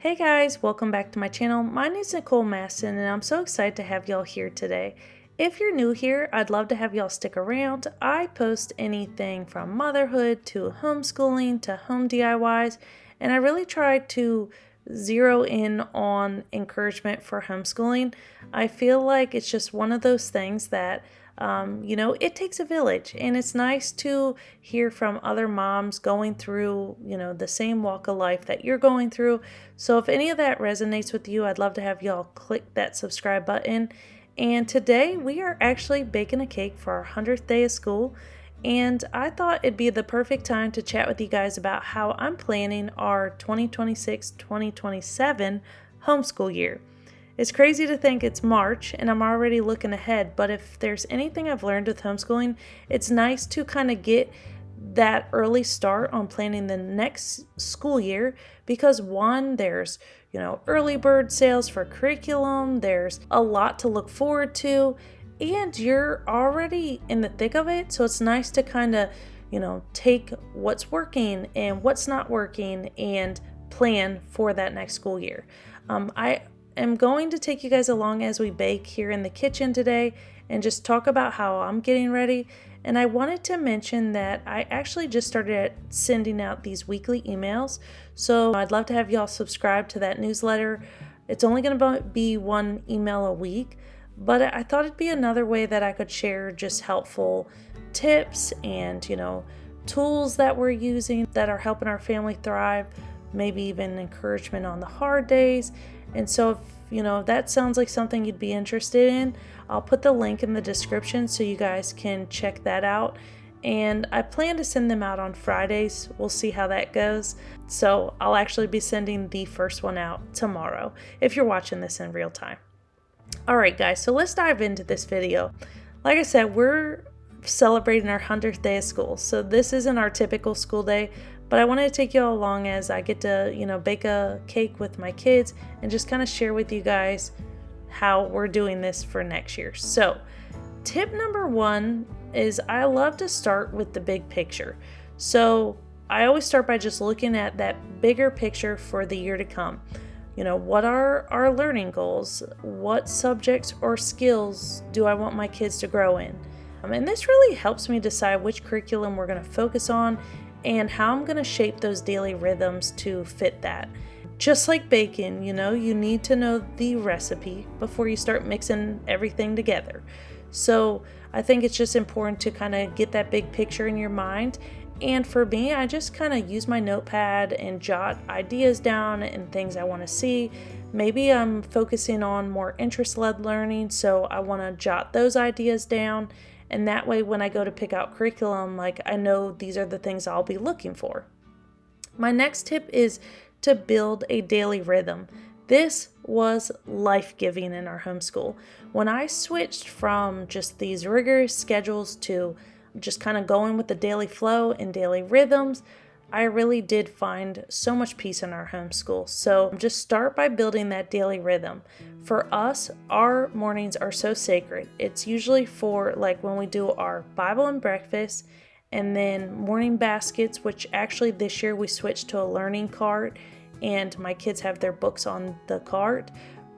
Hey guys, welcome back to my channel. My name is Nicole Maston and I'm so excited to have y'all here today. If you're new here, I'd love to have y'all stick around. I post anything from motherhood to homeschooling to home DIYs, and I really try to zero in on encouragement for homeschooling. I feel like it's just one of those things that it takes a village, and it's nice to hear from other moms going through, the same walk of life that you're going through. So if any of that resonates with you, I'd love to have y'all click that subscribe button. And today we are actually baking a cake for our 100th day of school. And I thought it'd be the perfect time to chat with you guys about how I'm planning our 2026-2027 homeschool year. It's crazy to think it's March and I'm already looking ahead, but if there's anything I've learned with homeschooling, it's nice to kind of get that early start on planning the next school year because one, there's, early bird sales for curriculum, there's a lot to look forward to, and you're already in the thick of it, so it's nice to kind of, take what's working and what's not working and plan for that next school year. I'm going to take you guys along as we bake here in the kitchen today and just talk about how I'm getting ready. And I wanted to mention that I actually just started sending out these weekly emails. So I'd love to have y'all subscribe to that newsletter. It's only going to be one email a week, but I thought it'd be another way that I could share just helpful tips and, tools that we're using that are helping our family thrive, maybe even encouragement on the hard days. And so if that sounds like something you'd be interested in, I'll put the link in the description so you guys can check that out. And I plan to send them out on Fridays. We'll see how that goes. So I'll actually be sending the first one out tomorrow if you're watching this in real time. All right, guys, so let's dive into this video. Like I said, we're celebrating our 100th day of school. So this isn't our typical school day, but I wanted to take you all along as I get to, bake a cake with my kids and just kind of share with you guys how we're doing this for next year. So tip number one is I love to start with the big picture. So I always start by just looking at that bigger picture for the year to come. What are our learning goals? What subjects or skills do I want my kids to grow in? And this really helps me decide which curriculum we're going to focus on and how I'm going to shape those daily rhythms to fit that. Just like baking, you need to know the recipe before you start mixing everything together. So I think it's just important to kind of get that big picture in your mind. And for me, I just kind of use my notepad and jot ideas down and things I want to see. Maybe I'm focusing on more interest-led learning, so I want to jot those ideas down. And that way, when I go to pick out curriculum, I know these are the things I'll be looking for. My next tip is to build a daily rhythm. This was life-giving in our homeschool. When I switched from just these rigorous schedules to just kind of going with the daily flow and daily rhythms, I really did find so much peace in our homeschool. So just start by building that daily rhythm. For us, our mornings are so sacred. It's usually for when we do our Bible and breakfast and then morning baskets, which actually this year we switched to a learning cart and my kids have their books on the cart.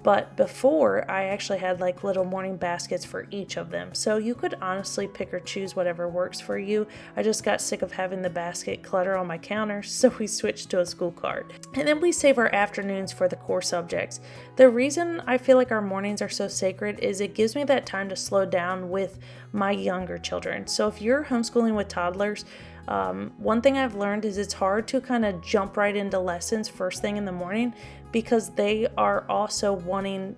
But before, I actually had little morning baskets for each of them. So you could honestly pick or choose whatever works for you. I just got sick of having the basket clutter on my counter, so we switched to a school cart. And then we save our afternoons for the core subjects. The reason I feel like our mornings are so sacred is it gives me that time to slow down with my younger children. So if you're homeschooling with toddlers, one thing I've learned is it's hard to kind of jump right into lessons first thing in the morning because they are also wanting,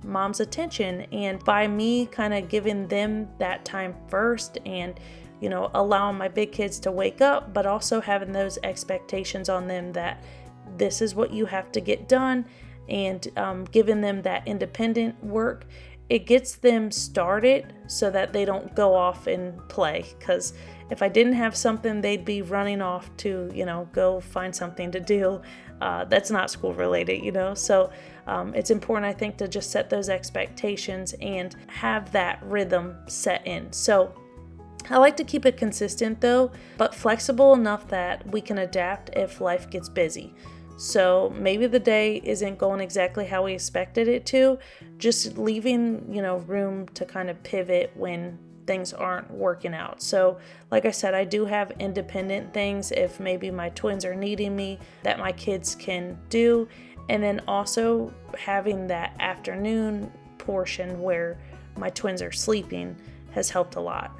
mom's attention. And by me kind of giving them that time first and, allowing my big kids to wake up, but also having those expectations on them that this is what you have to get done and giving them that independent work, it gets them started so that they don't go off and play. Because if I didn't have something, they'd be running off to, go find something to do. That's not school related, So it's important, I think, to just set those expectations and have that rhythm set in. So I like to keep it consistent though, but flexible enough that we can adapt if life gets busy. So maybe the day isn't going exactly how we expected it to, just leaving, room to kind of pivot when things aren't working out. So like I said, I do have independent things if maybe my twins are needing me that my kids can do. And then also having that afternoon portion where my twins are sleeping has helped a lot.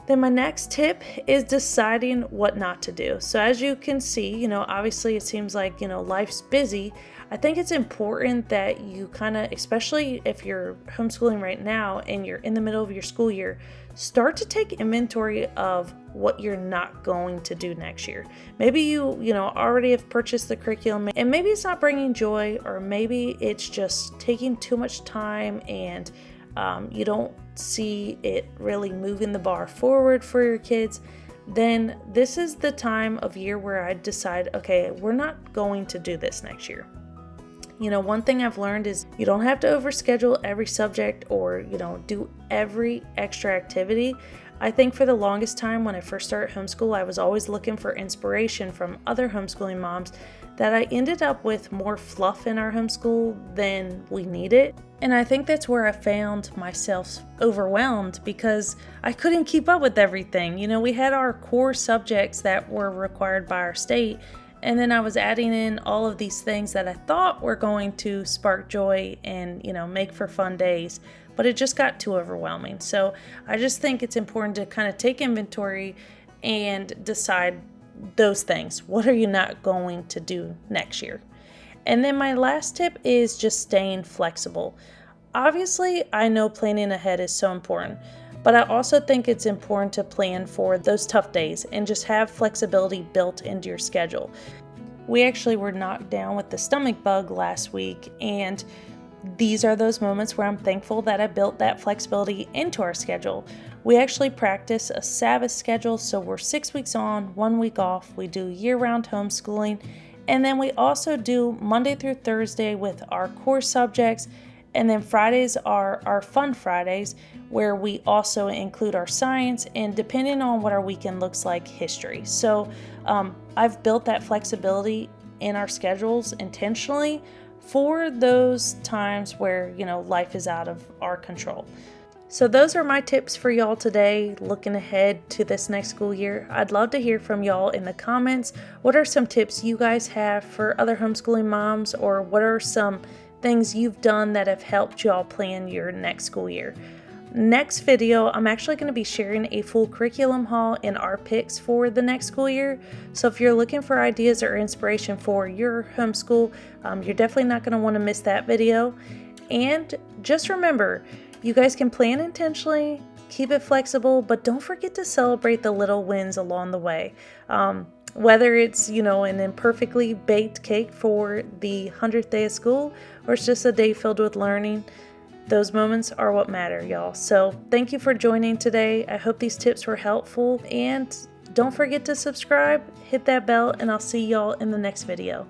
Then my next tip is deciding what not to do. So as you can see, obviously it seems like, life's busy. I think it's important that you kind of, especially if you're homeschooling right now and you're in the middle of your school year, start to take inventory of what you're not going to do next year. Maybe you already have purchased the curriculum and maybe it's not bringing joy, or maybe it's just taking too much time and you don't see it really moving the bar forward for your kids. Then this is the time of year where I decide, okay, we're not going to do this next year. One thing I've learned is you don't have to overschedule every subject or, do every extra activity. I think for the longest time when I first started homeschool, I was always looking for inspiration from other homeschooling moms, that I ended up with more fluff in our homeschool than we needed. And I think that's where I found myself overwhelmed because I couldn't keep up with everything. We had our core subjects that were required by our state, and then I was adding in all of these things that I thought were going to spark joy and, make for fun days, but it just got too overwhelming. So I just think it's important to kind of take inventory and decide those things. What are you not going to do next year? And then my last tip is just staying flexible. Obviously, I know planning ahead is so important, but I also think it's important to plan for those tough days and just have flexibility built into your schedule. We actually were knocked down with the stomach bug last week, and these are those moments where I'm thankful that I built that flexibility into our schedule. We actually practice a Sabbath schedule, so we're 6 weeks on, 1 week off. We do year-round homeschooling, and then we also do Monday through Thursday with our core subjects, and then Fridays are our fun Fridays, where we also include our science, and depending on what our weekend looks like, history. So I've built that flexibility in our schedules intentionally for those times where, life is out of our control. So those are my tips for y'all today, looking ahead to this next school year. I'd love to hear from y'all in the comments. What are some tips you guys have for other homeschooling moms, or what are some things you've done that have helped y'all plan your next school year? Next video, I'm actually going to be sharing a full curriculum haul and our picks for the next school year. So if you're looking for ideas or inspiration for your homeschool, you're definitely not going to want to miss that video. And just remember, you guys can plan intentionally, keep it flexible, but don't forget to celebrate the little wins along the way. Whether it's, an imperfectly baked cake for the 100th day of school, or it's just a day filled with learning, those moments are what matter, y'all. So thank you for joining today. I hope these tips were helpful, and don't forget to subscribe, hit that bell, and I'll see y'all in the next video.